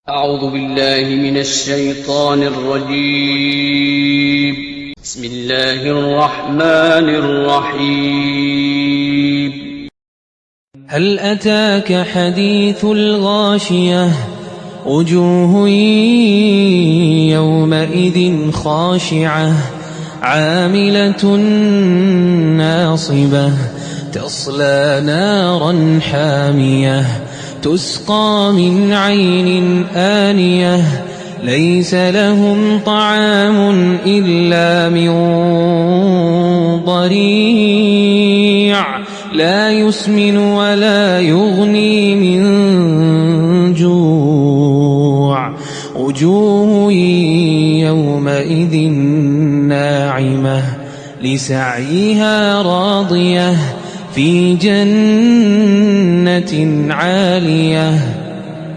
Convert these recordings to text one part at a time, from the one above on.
أعوذ بالله من الشيطان الرجيم. بسم الله الرحمن الرحيم. هل أتاك حديث الغاشية وجوه يومئذ خاشعة عاملة ناصبة تصلى نارا حامية تسقى من عين آنية ليس لهم طعام إلا من ضريع لا يسمن ولا يغني من جوع وجوه يومئذ ناعمة لسعيها راضية في جنة عالية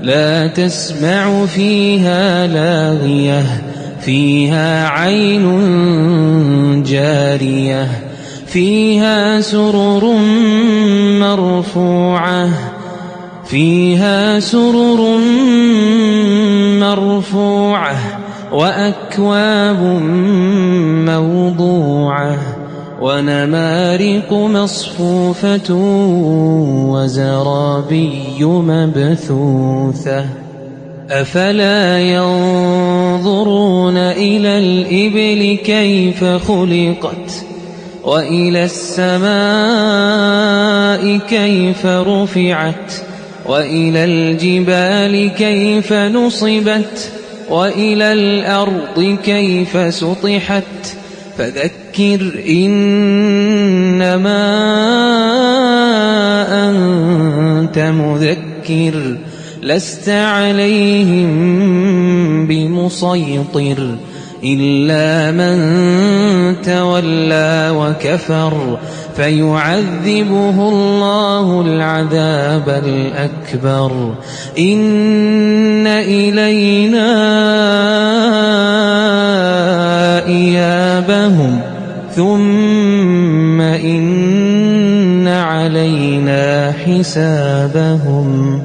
لا تسمع فيها لاغية فيها عين جارية فيها سرر مرفوعة وأكواب موضوعة ونمارق مصفوفة وزرابي مبثوثة أفلا ينظرون إلى الإبل كيف خلقت وإلى السماء كيف رفعت وإلى الجبال كيف نصبت وإلى الأرض كيف سطحت فذكر إنما أنت مذكر لست عليهم بمسيطر إلا من تولى وكفر فيعذبه الله العذاب الأكبر إن إلينا إيابهم ثم إن علينا حسابهم